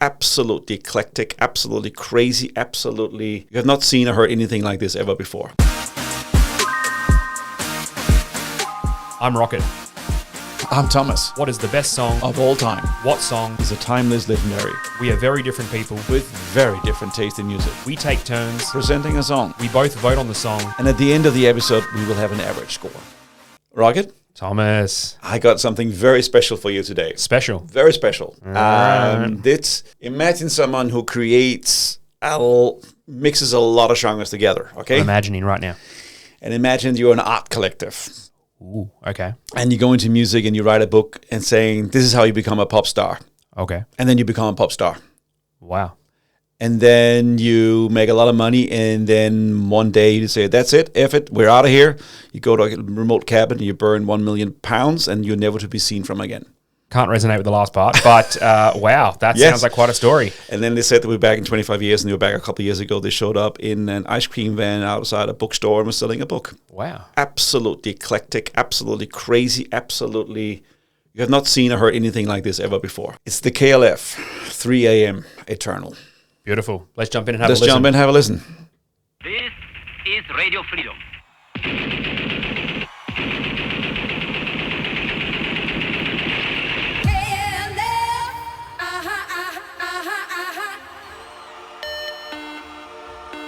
absolutely eclectic, absolutely crazy, absolutely... You have not seen or heard anything like this ever before. I'm Rockett. I'm Thomas. What is the best song Of all time. What song Is a timeless legendary We are very different people. with very different taste in music. We take turns. Presenting a song. We both vote on the song. And at the end of the episode, we will have an average score. Rockett, Thomas. I got something very special for you today. Special. Very special. Right. Imagine someone who mixes a lot of genres together, okay? I'm imagining right now. And imagine you're an art collective. Ooh, okay. And you go into music and you write a book and saying, this is how you become a pop star. Okay. And then you become a pop star. Wow. And then you make a lot of money, and then one day you say, that's it, F it, we're out of here. You go to a remote cabin and you burn £1 million and you're never to be seen from again. Can't resonate with the last part, but wow, that Yes. sounds like quite a story. And then they said that we're back in 25 years, and they were back a couple of years ago. They showed up in an ice cream van outside a bookstore and were selling a book. Wow. Absolutely eclectic, absolutely crazy, absolutely... You have not seen or heard anything like this ever before. It's the KLF, 3 a.m. Eternal. Beautiful. Let's jump in and have Let's a listen. jump in and have a listen. This is Radio Freedom.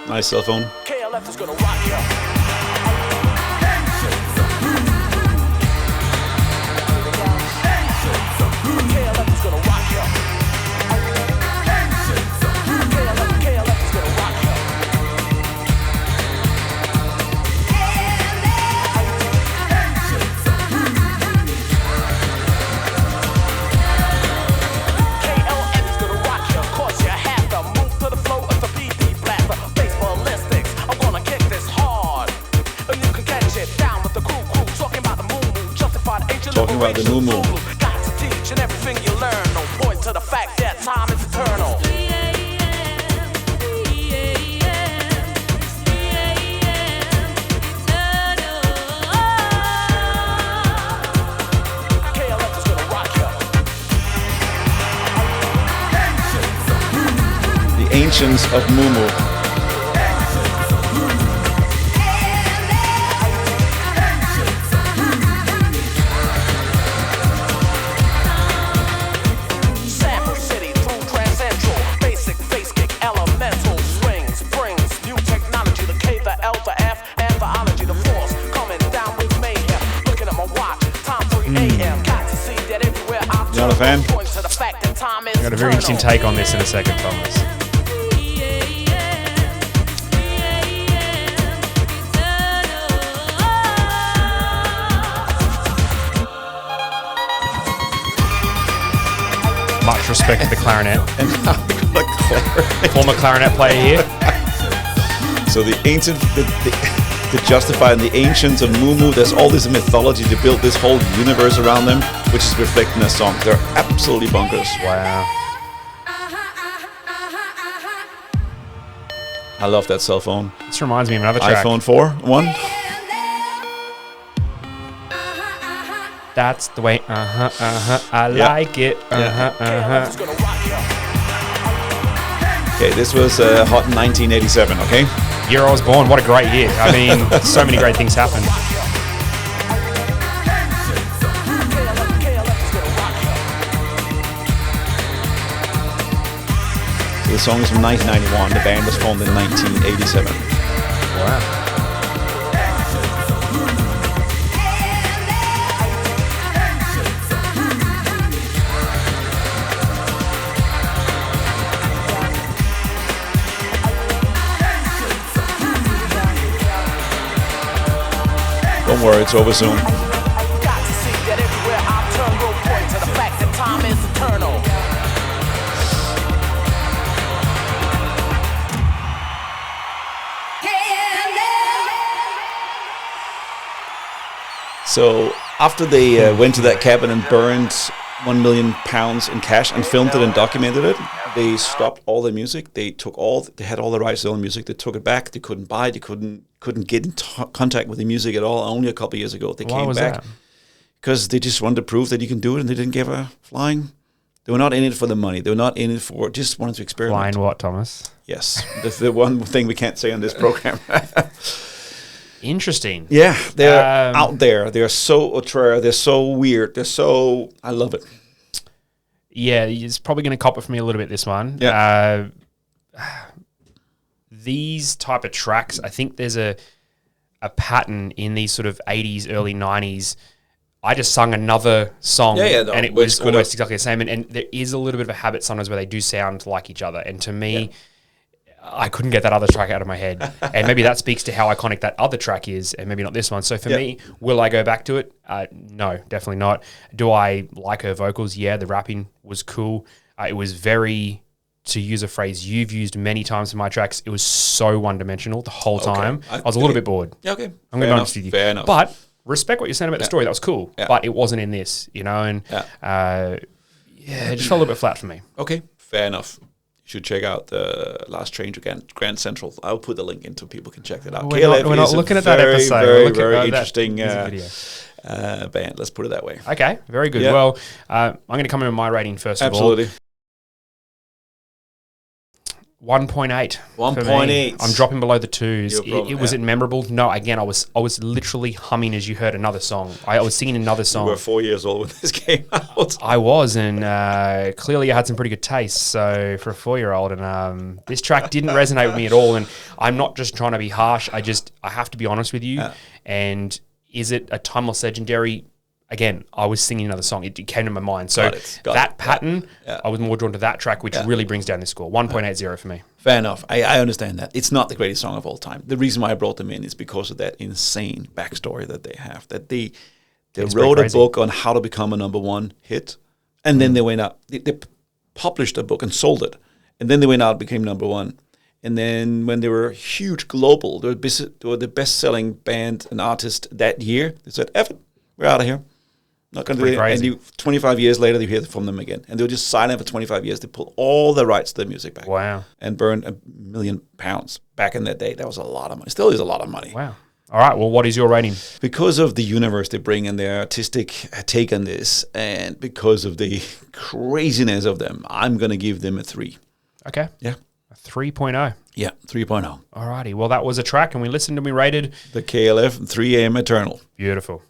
Nice cell phone. KLF is gonna rock ya. KLF is gonna rock ya. KLF is gonna rock ya. KLF is gonna rock ya. Cause you have to move to the flow of the BD blaster. Face ballistics. I'm gonna kick this hard. And you can catch it down with the crew. Talking about the Mumu. Justified ancient Talking about the liberation. Mumu. Got to teach and everything you learn. No point to the fact that time is eternal. KLF is gonna rock ya. The Ancients of Mumu. Sample City through Transcentral. Basic face kick, elemental swings, springs, new technology, the K, the L, the F, and the ology, the force coming down with mayhem. Looking at my watch, time 3 a.m. Got to see that everywhere I You not a fan? point to the fact that time is I got a very interesting take on this in a second, Thomas. Much respect to the clarinet. And now we got a clarinet. Former clarinet player here. So the ancient, the Justified and the Ancients of Mumu, there's all this mythology to build this whole universe around them, which is reflected in their song. They're absolutely bonkers. Wow. I love that cell phone. This reminds me of another track. iPhone 4, one. That's the way. I Yeah. like it. KLF is gonna rock ya. Okay, this was hot in 1987, okay? Year I was born. What a great year. I mean, so many great things happened. KLF is gonna rock ya. So the song is from 1991. The band was formed in 1987. Wow. Don't worry, it's over soon. Got to see that everywhere I turn will point to the fact that time is eternal. So after they went to that cabin and burned £1 million in cash and filmed it and documented it, they stopped all the music. They had all the rights to all the music. They took it back. They couldn't buy it. They couldn't get in contact with the music at all. Only a couple of years ago they Why came was back that? because they just wanted to prove that you can do it, and they didn't give a flying They were not in it for the money. They were not in it for just wanted to experiment. Flying what, Thomas? Yes, that's the one thing we can't say on this program. Interesting. Yeah, they're out there. They're so outre. They're so weird. I love it. Yeah, it's probably going to cop it for me a little bit, this one. Yeah. These type of tracks, I think there's a pattern in these sort of 80s, early 90s. I just sung another song and it was almost exactly the same. And there is a little bit of a habit sometimes where they do sound like each other. And to me, I couldn't get that other track out of my head. And maybe that speaks to how iconic that other track is and maybe not this one. So for me, will I go back to it? No, definitely not. Do I like her vocals? Yeah, the rapping was cool. It was very, to use a phrase you've used many times in my tracks, it was so one-dimensional the whole time. I was a little bit bored. Yeah, okay. I'm going to be honest with you. Fair enough. But respect what you're saying about the story. That was cool. Yeah. But it wasn't in this, you know? And it just felt a little bit flat for me. Okay, fair enough. You should check out the Last Train to Grand Central. I'll put the link in so people can check that out. We're not looking at that episode. Very interesting video. band. Let's put it that way. Okay, very good. Yeah. Well, I'm going to come in with my rating first of all. Absolutely. 1.8. 1.8. I'm dropping below the 2s. Problem, Was it memorable? No. Again, I was literally humming as you heard another song. I was singing another song. You were 4 years old when this came out. I was, and clearly I had some pretty good taste. So for a 4-year-old, and this track didn't resonate with me at all. And I'm not just trying to be harsh. I have to be honest with you. Yeah. And is it a timeless legendary? Again, I was singing another song. It came to my mind. So that pattern, I was more drawn to that track, which really brings down the score. 1.80 for me. Fair enough. I understand that. It's not the greatest song of all time. The reason why I brought them in is because of that insane backstory that they have. That they wrote a book on how to become a number one hit, and then they went out. They published a book and sold it, and then they went out and became number one. And then when they were huge global, they were the best-selling band and artist that year. They said, "F it, we're out of here." Not going to do it. And 25 years later, you hear from them again. And they were just silent for 25 years. They pulled all the rights to their music back. Wow. And burned £1 million back in that day. That was a lot of money. Still is a lot of money. Wow. All right. Well, what is your rating? Because of the universe they bring and their artistic take on this, and because of the craziness of them, I'm going to give them a 3. Okay. Yeah. A 3.0. Yeah, 3.0. All righty. Well, that was a track, and we listened and we rated the KLF 3 AM Eternal. Beautiful.